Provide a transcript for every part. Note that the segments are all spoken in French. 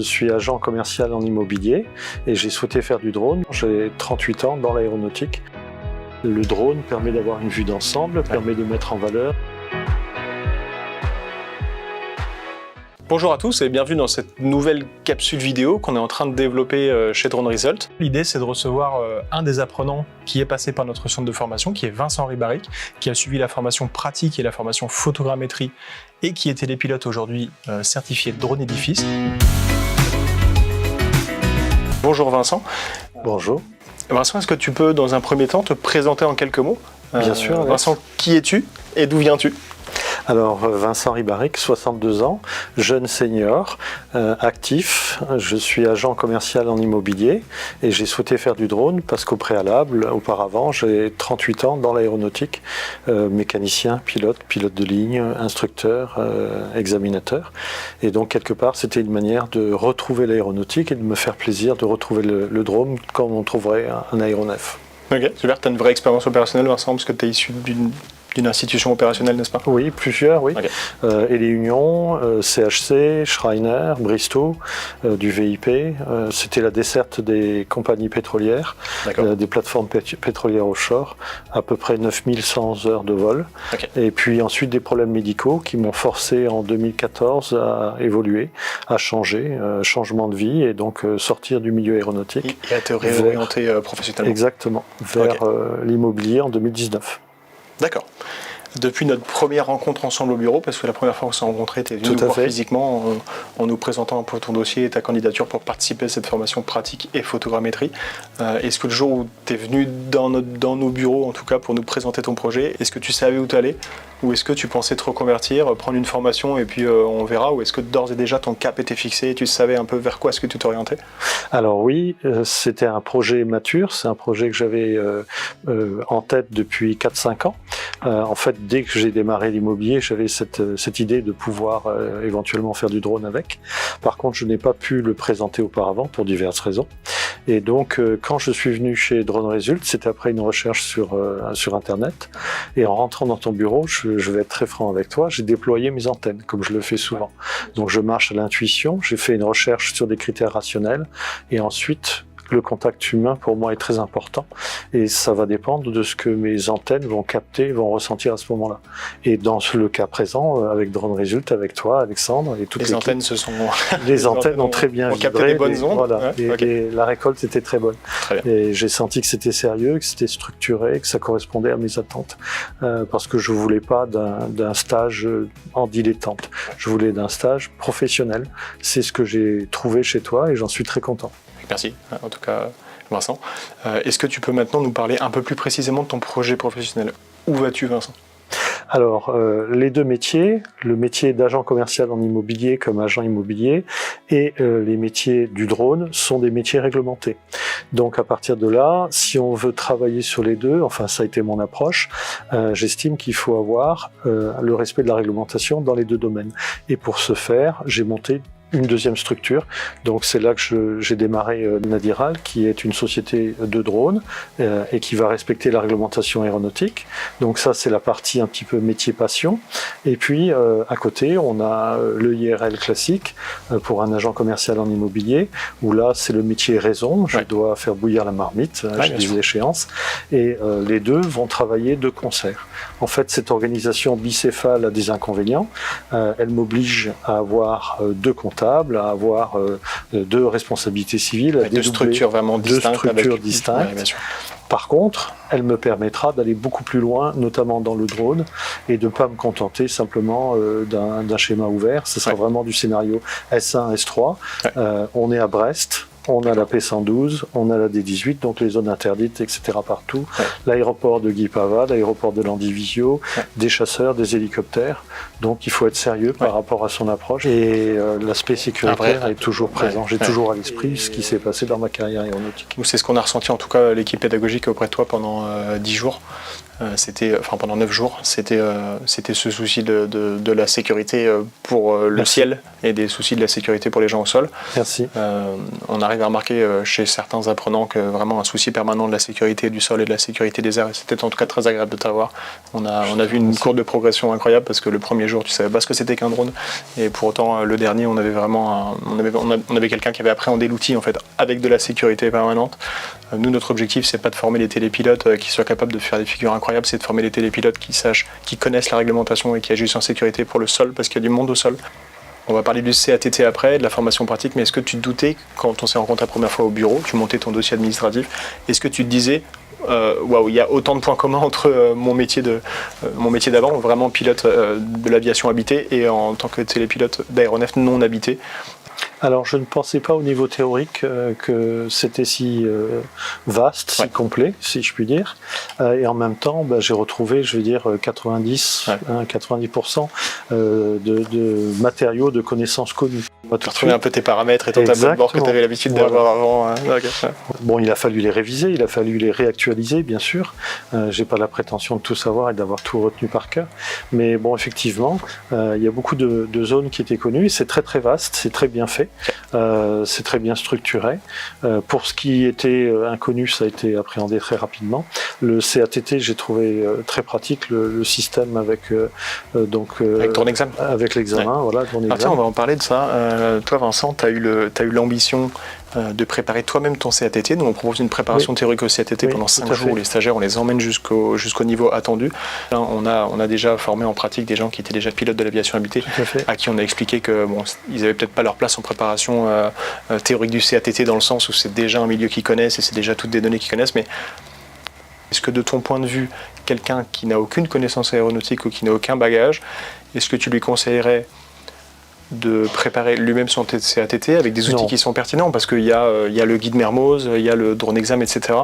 Je suis agent commercial en immobilier et j'ai souhaité faire du drone. J'ai 38 ans dans l'aéronautique. Le drone permet d'avoir une vue d'ensemble, permet de mettre en valeur. Bonjour à tous et bienvenue dans cette nouvelle capsule vidéo qu'on est en train de développer chez Drone Result. L'idée c'est de recevoir un des apprenants qui est passé par notre centre de formation, qui est Vincent Ribaric, qui a suivi la formation pratique et la formation photogrammétrie et qui est télépilote aujourd'hui certifié Drone Edifice. Bonjour Vincent. Bonjour. Vincent, est-ce que tu peux dans un premier temps te présenter en quelques mots? Bien sûr. Vincent, qui es-tu et d'où viens-tu? Alors, Vincent Ribaric, 62 ans, jeune senior, actif. Je suis agent commercial en immobilier et j'ai souhaité faire du drone parce qu'au préalable, auparavant, j'ai 38 ans dans l'aéronautique, mécanicien, pilote de ligne, instructeur, examinateur. Et donc, quelque part, c'était une manière de retrouver l'aéronautique et de me faire plaisir de retrouver le drone comme on trouverait un aéronef. Ok, super. Tu as une vraie expérience opérationnelle, Vincent, parce que tu es issu d'une institution opérationnelle, n'est-ce pas? Oui, plusieurs, oui. Okay. Et les unions, CHC, Schreiner, Bristow, du VIP. C'était la desserte des compagnies pétrolières, des plateformes pétrolières offshore, à peu près 9100 heures de vol. Okay. Et puis ensuite des problèmes médicaux qui m'ont forcé en 2014 à évoluer, à changer, changement de vie et donc sortir du milieu aéronautique. Et à te réorienter professionnellement. Exactement, vers l'immobilier en 2019. D'accord. Depuis notre première rencontre ensemble au bureau, parce que la première fois qu'on s'est rencontrés, tu es venu nous voir physiquement en nous présentant un peu ton dossier et ta candidature pour participer à cette formation pratique et photogrammétrie. Est-ce que le jour où tu es venu dans nos bureaux, en tout cas pour nous présenter ton projet, est-ce que tu savais où tu allais? Ou est-ce que tu pensais te reconvertir, prendre une formation et puis on verra? Ou est-ce que d'ores et déjà ton cap était fixé et tu savais un peu vers quoi est-ce que tu t'orientais? Alors oui, c'était un projet mature, c'est un projet que j'avais en tête depuis 4-5 ans. En fait, dès que j'ai démarré l'immobilier, j'avais cette idée de pouvoir éventuellement faire du drone avec. Par contre, je n'ai pas pu le présenter auparavant pour diverses raisons. Et donc, quand je suis venu chez Drone Result, c'était après une recherche sur Internet. Et en rentrant dans ton bureau, je vais être très franc avec toi, j'ai déployé mes antennes, comme je le fais souvent. Donc, je marche à l'intuition, j'ai fait une recherche sur des critères rationnels. Et ensuite, le contact humain pour moi est très important et ça va dépendre de ce que mes antennes vont capter, vont ressentir à ce moment-là. Et dans le cas présent, avec Drone Result, avec toi, Alexandre et toutes les antennes les antennes ont très bien vibré. Capté des bonnes ondes. Voilà. Ouais, et la récolte était très bonne. Très bien. Et j'ai senti que c'était sérieux, que c'était structuré, que ça correspondait à mes attentes. Parce que je voulais pas d'un stage en dilettante. Je voulais d'un stage professionnel. C'est ce que j'ai trouvé chez toi et j'en suis très content. Merci, en tout cas Vincent. Est-ce que tu peux maintenant nous parler un peu plus précisément de ton projet professionnel? Où vas-tu, Vincent? Alors, les deux métiers, le métier d'agent commercial en immobilier comme agent immobilier et les métiers du drone sont des métiers réglementés. Donc à partir de là, si on veut travailler sur les deux, enfin ça a été mon approche, j'estime qu'il faut avoir le respect de la réglementation dans les deux domaines. Et pour ce faire, j'ai monté une deuxième structure. Donc c'est là que j'ai démarré Nadiral, qui est une société de drones et qui va respecter la réglementation aéronautique. Donc ça c'est la partie un petit peu métier passion. Et puis à côté on a le IRL classique pour un agent commercial en immobilier, où là c'est le métier raison. Je dois faire bouillir la marmite, j'ai des échéances. Et les deux vont travailler de concert. En fait cette organisation bicéphale a des inconvénients. Elle m'oblige à avoir deux comptables, à avoir deux responsabilités civiles, deux structures vraiment distinctes. Ouais, par contre, elle me permettra d'aller beaucoup plus loin, notamment dans le drone, et de ne pas me contenter simplement d'un schéma ouvert. Ce sera vraiment du scénario S1, S3. On est à Brest. On a la P112, on a la D18, donc les zones interdites, etc. partout. L'aéroport de Guipava, l'aéroport de Landivisiau, des chasseurs, des hélicoptères. Donc il faut être sérieux par rapport à son approche. Et l'aspect sécuritaire est toujours présent. J'ai toujours à l'esprit ce qui s'est passé dans ma carrière aéronautique. C'est ce qu'on a ressenti, en tout cas l'équipe pédagogique auprès de toi pendant 10 jours. pendant 9 jours, c'était ce souci de la sécurité pour le ciel et des soucis de la sécurité pour les gens au sol. Merci. On arrive à remarquer chez certains apprenants que vraiment un souci permanent de la sécurité du sol et de la sécurité des airs. Et c'était en tout cas très agréable de t'avoir. On a vu une courbe de progression incroyable parce que le premier jour, tu savais pas ce que c'était qu'un drone. Et pour autant, le dernier, on avait vraiment on avait quelqu'un qui avait appréhendé l'outil en fait avec de la sécurité permanente. Nous, notre objectif, c'est pas de former les télépilotes qui soient capables de faire des figures incroyables, c'est de former les télépilotes qui connaissent la réglementation et qui agissent en sécurité pour le sol, parce qu'il y a du monde au sol. On va parler du CATT après, de la formation pratique, mais est-ce que tu te doutais, quand on s'est rencontré la première fois au bureau, tu montais ton dossier administratif, est-ce que tu te disais, waouh, il y a autant de points communs entre mon métier d'avant, vraiment pilote de l'aviation habitée, et en tant que télépilote d'aéronef non habité? Alors, je ne pensais pas au niveau théorique que c'était si vaste, si complet, si je puis dire. Et en même temps, j'ai retrouvé, je veux dire, 90% de matériaux, de connaissances connues. Tu as retrouvé un peu tes paramètres et ton tableau de bord que tu avais l'habitude d'avoir avant. Bon, il a fallu les réviser, il a fallu les réactualiser, bien sûr. J'ai pas la prétention de tout savoir et d'avoir tout retenu par cœur. Mais bon, effectivement, il y a beaucoup de zones qui étaient connues. C'est très très vaste, c'est très bien fait. C'est très bien structuré. Pour ce qui était inconnu, ça a été appréhendé très rapidement. Le CATT, j'ai trouvé très pratique le système avec avec ton examen. Avec l'examen, voilà. Ton examen. Tiens, on va en parler de ça. Toi, Vincent, tu as eu l'ambition de préparer toi-même ton CATT. Nous, on propose une préparation théorique au CATT pendant 5 jours. Les stagiaires, on les emmène jusqu'au niveau attendu. Là, on a déjà formé en pratique des gens qui étaient déjà pilotes de l'aviation habitée, à qui on a expliqué que ils n'avaient peut-être pas leur place en préparation théorique du CATT, dans le sens où c'est déjà un milieu qu'ils connaissent et c'est déjà toutes des données qu'ils connaissent. Mais est-ce que de ton point de vue, quelqu'un qui n'a aucune connaissance aéronautique ou qui n'a aucun bagage, est-ce que tu lui conseillerais de préparer lui-même son CATT avec des outils qui sont pertinents, parce qu'il y a le guide Mermoz, il y a le drone exam, etc.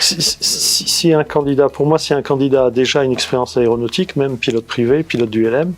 Si un candidat, pour moi, si un candidat a déjà une expérience aéronautique, même pilote privé, pilote d'ULM,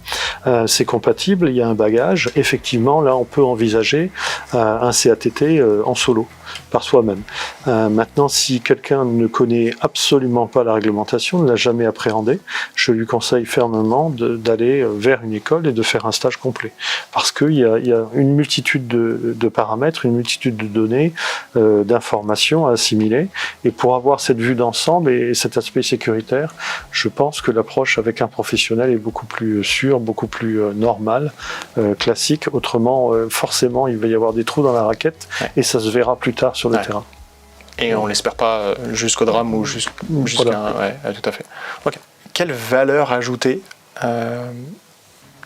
c'est compatible, il y a un bagage, effectivement, là on peut envisager un CATT en solo, par soi-même. Maintenant, si quelqu'un ne connaît absolument pas la réglementation, ne l'a jamais appréhendé, je lui conseille fermement d'aller vers une école et de faire un stage complet. Parce qu'il y a une multitude de paramètres, une multitude de données, d'informations à assimiler. Et pour avoir cette vue d'ensemble et cet aspect sécuritaire, je pense que l'approche avec un professionnel est beaucoup plus sûre, beaucoup plus normale, classique. Autrement, forcément, il va y avoir des trous dans la raquette et ça se verra plus tard sur le terrain. Et on l'espère pas jusqu'au drame ou jusqu'à... tout à fait. Okay. Quelle valeur ajoutée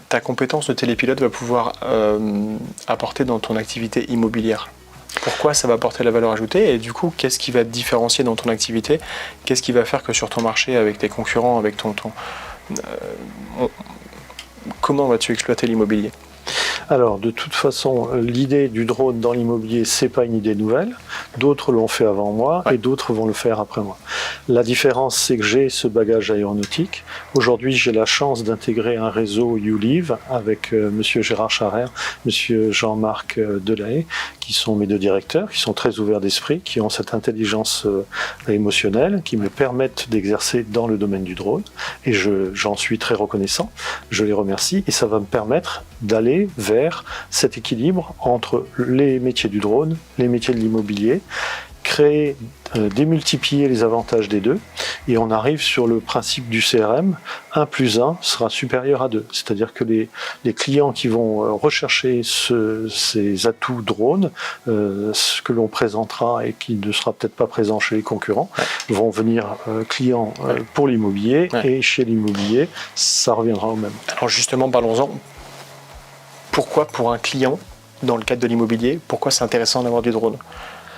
ta compétence de télépilote va pouvoir apporter dans ton activité immobilière? Pourquoi ça va apporter la valeur ajoutée? Et du coup, qu'est-ce qui va te différencier dans ton activité? Qu'est-ce qui va faire que sur ton marché, avec tes concurrents, avec comment vas-tu exploiter l'immobilier? Alors, de toute façon, l'idée du drone dans l'immobilier, c'est pas une idée nouvelle. D'autres l'ont fait avant moi et d'autres vont le faire après moi. La différence, c'est que j'ai ce bagage aéronautique. Aujourd'hui, j'ai la chance d'intégrer un réseau YouLive avec monsieur Gérard Charrère, monsieur Jean-Marc Delahaye, qui sont mes deux directeurs, qui sont très ouverts d'esprit, qui ont cette intelligence émotionnelle, qui me permettent d'exercer dans le domaine du drone. Et j'en suis très reconnaissant. Je les remercie et ça va me permettre d'aller vers cet équilibre entre les métiers du drone, les métiers de l'immobilier, créer, démultiplier les avantages des deux, et on arrive sur le principe du CRM, 1 + 1 sera supérieur à 2. C'est-à-dire que les clients qui vont rechercher ces atouts drones, ce que l'on présentera et qui ne sera peut-être pas présent chez les concurrents, vont venir clients pour l'immobilier, et chez l'immobilier, ça reviendra au même. Alors justement, parlons-en. Pourquoi pour un client, dans le cadre de l'immobilier, pourquoi c'est intéressant d'avoir du drone?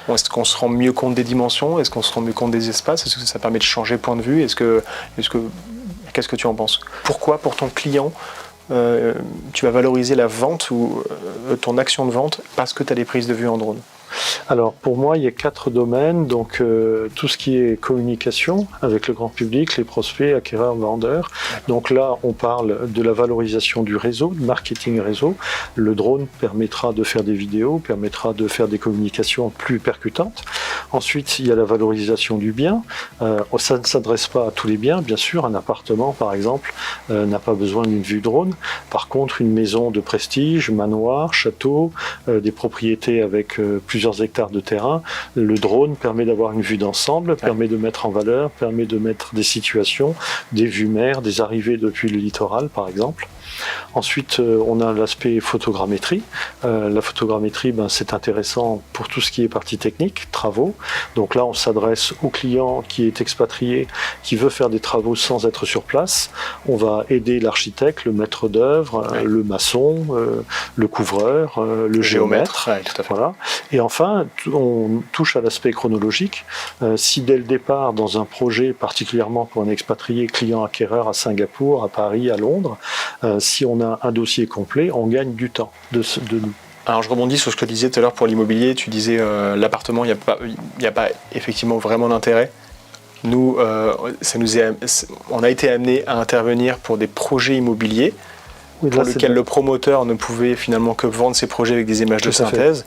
Est-ce qu'on se rend mieux compte des dimensions? Est-ce qu'on se rend mieux compte des espaces? Est-ce que ça permet de changer point de vue? Qu'est-ce que tu en penses? Pourquoi, pour ton client, tu vas valoriser la vente ou ton action de vente parce que tu as des prises de vue en drone? Alors pour moi, il y a 4 domaines. Donc tout ce qui est communication avec le grand public, les prospects, acquéreurs, vendeurs. Donc là, on parle de la valorisation du réseau, du marketing réseau. Le drone permettra de faire des vidéos, permettra de faire des communications plus percutantes. Ensuite, il y a la valorisation du bien. Ça ne s'adresse pas à tous les biens, bien sûr. Un appartement, par exemple, n'a pas besoin d'une vue drone. Par contre, une maison de prestige, manoir, château, des propriétés avec plusieurs hectares de terrain, le drone permet d'avoir une vue d'ensemble, permet de mettre en valeur, permet de mettre des situations, des vues mer, des arrivées depuis le littoral, par exemple. Ensuite, on a l'aspect photogrammétrie. La photogrammétrie, c'est intéressant pour tout ce qui est partie technique, travaux. Donc là, on s'adresse au client qui est expatrié, qui veut faire des travaux sans être sur place. On va aider l'architecte, le maître d'œuvre, le maçon, le couvreur, le géomètre. Ouais, tout à fait. Voilà. Et enfin, on touche à l'aspect chronologique. Si dès le départ, dans un projet, particulièrement pour un expatrié client-acquéreur à Singapour, à Paris, à Londres, si on a un dossier complet, on gagne du temps de nous. Alors je rebondis sur ce que tu disais tout à l'heure pour l'immobilier. Tu disais l'appartement, il n'y a pas effectivement vraiment d'intérêt. Nous, on a été amené à intervenir pour des projets immobiliers pour lesquels le promoteur ne pouvait finalement que vendre ses projets avec des images de synthèse.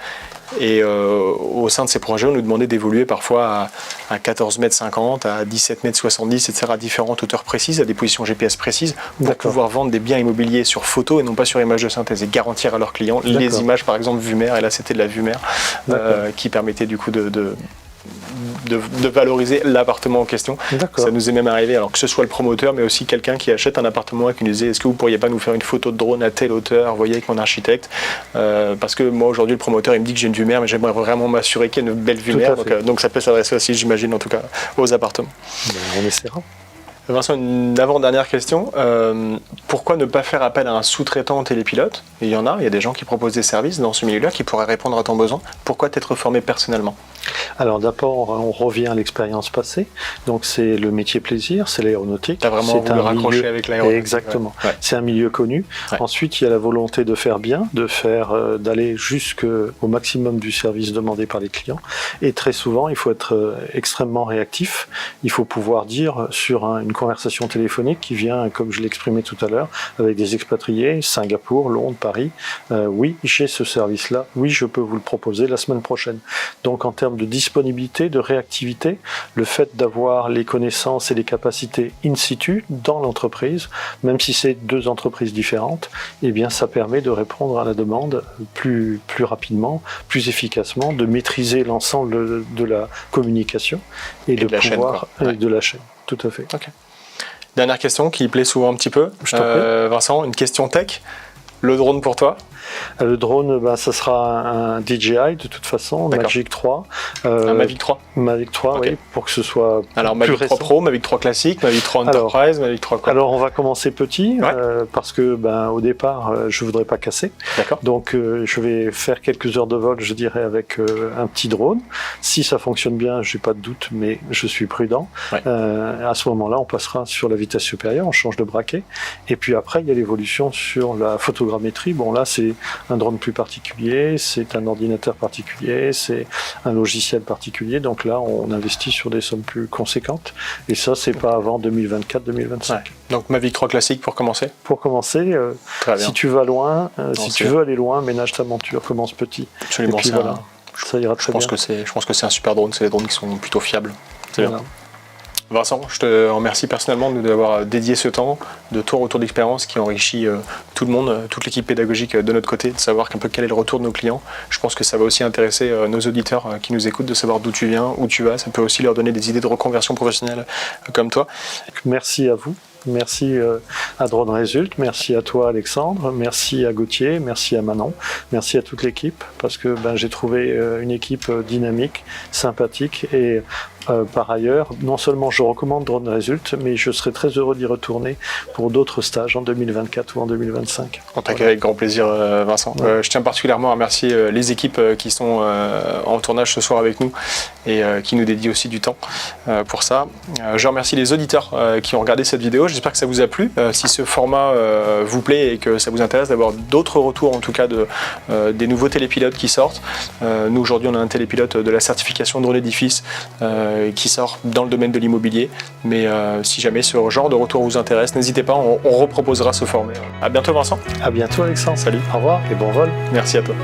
Et au sein de ces projets, on nous demandait d'évoluer parfois à 14,50 m, à 17,70 m, etc., à différentes hauteurs précises, à des positions GPS précises, pour pouvoir vendre des biens immobiliers sur photo et non pas sur image de synthèse, et garantir à leurs clients les images, par exemple, vue mer. Et là, c'était de la vue mer qui permettait du coup de valoriser l'appartement en question. Ça nous est même arrivé, alors que ce soit le promoteur, mais aussi quelqu'un qui achète un appartement et qui nous disait: est-ce que vous pourriez pas nous faire une photo de drone à telle hauteur, vous voyez, avec mon architecte, parce que moi aujourd'hui le promoteur il me dit que j'ai une vue mer, mais j'aimerais vraiment m'assurer qu'il y a une belle vue mer. Donc ça peut s'adresser aussi, j'imagine, en tout cas aux appartements. On essaiera. Vincent, une avant-dernière question. Pourquoi ne pas faire appel à un sous-traitant télépilote? Il y a des gens qui proposent des services dans ce milieu-là qui pourraient répondre à ton besoin. Pourquoi t'être formé personnellement? Alors d'abord, on revient à l'expérience passée. Donc c'est le métier plaisir, c'est l'aéronautique. Tu as vraiment voulu raccrocher avec l'aéronautique. Exactement. Ouais. C'est un milieu connu. Ouais. Ensuite, il y a la volonté de faire bien, d'aller jusqu'au maximum du service demandé par les clients. Et très souvent, il faut être extrêmement réactif. Il faut pouvoir dire sur une conversation téléphonique qui vient, comme je l'exprimais tout à l'heure, avec des expatriés, Singapour, Londres, Paris. Oui, j'ai ce service-là. Oui, je peux vous le proposer la semaine prochaine. Donc en termes de disponibilité, de réactivité, le fait d'avoir les connaissances et les capacités in situ dans l'entreprise, même si c'est 2 entreprises différentes, eh bien ça permet de répondre à la demande plus rapidement, plus efficacement, de maîtriser l'ensemble de la communication et de pouvoir de la chaîne. Tout à fait. Okay. Dernière question qui plaît souvent un petit peu. Vincent, une question tech. Le drone pour toi? Le drone, ça sera un DJI de toute façon, Mavic 3. Un Mavic 3 Mavic 3, okay. Oui, pour que ce soit alors, plus Mavic récent. 3 Pro, Mavic 3 classique, Mavic 3 Enterprise, Mavic 3 quoi? Alors, on va commencer petit, parce que au départ, je voudrais pas casser. Donc, je vais faire quelques heures de vol, je dirais, avec un petit drone. Si ça fonctionne bien, j'ai pas de doute, mais je suis prudent. À ce moment-là, on passera sur la vitesse supérieure, on change de braquet. Et puis après, il y a l'évolution sur la photogrammétrie. Bon, là, c'est un drone plus particulier, c'est un ordinateur particulier, c'est un logiciel particulier. Donc là, on investit sur des sommes plus conséquentes. Et ça, c'est pas avant 2024-2025. Donc Mavic 3 classique pour commencer? Pour commencer, si tu vas loin, si tu veux aller loin, ménage ta monture, commence petit. Absolument. Et puis voilà, ça ira très bien. Je pense que c'est un super drone, c'est des drones qui sont plutôt fiables. C'est bien. Vincent, je te remercie personnellement de nous avoir dédié ce temps de tour autour d'expérience qui enrichit tout le monde, toute l'équipe pédagogique de notre côté, de savoir un peu quel est le retour de nos clients. Je pense que ça va aussi intéresser nos auditeurs qui nous écoutent, de savoir d'où tu viens, où tu vas. Ça peut aussi leur donner des idées de reconversion professionnelle comme toi. Merci à vous. Merci à Drone Result, merci à toi Alexandre, merci à Gauthier, merci à Manon, merci à toute l'équipe parce que j'ai trouvé une équipe dynamique, sympathique et par ailleurs, non seulement je recommande Drone Result, mais je serai très heureux d'y retourner pour d'autres stages en 2024 ou en 2025. En tout cas, avec grand plaisir, Vincent. Je tiens particulièrement à remercier les équipes qui sont en tournage ce soir avec nous et qui nous dédient aussi du temps pour ça. Je remercie les auditeurs qui ont regardé cette vidéo. J'espère que ça vous a plu. Si ce format vous plaît et que ça vous intéresse d'avoir d'autres retours, en tout cas des nouveaux télépilotes qui sortent. Nous, aujourd'hui, on a un télépilote de la certification Drone Edifice qui sort dans le domaine de l'immobilier. Mais si jamais ce genre de retour vous intéresse, n'hésitez pas, on reproposera ce format. À bientôt, Vincent. À bientôt, Alexandre. Salut. Au revoir et bon vol. Merci à toi.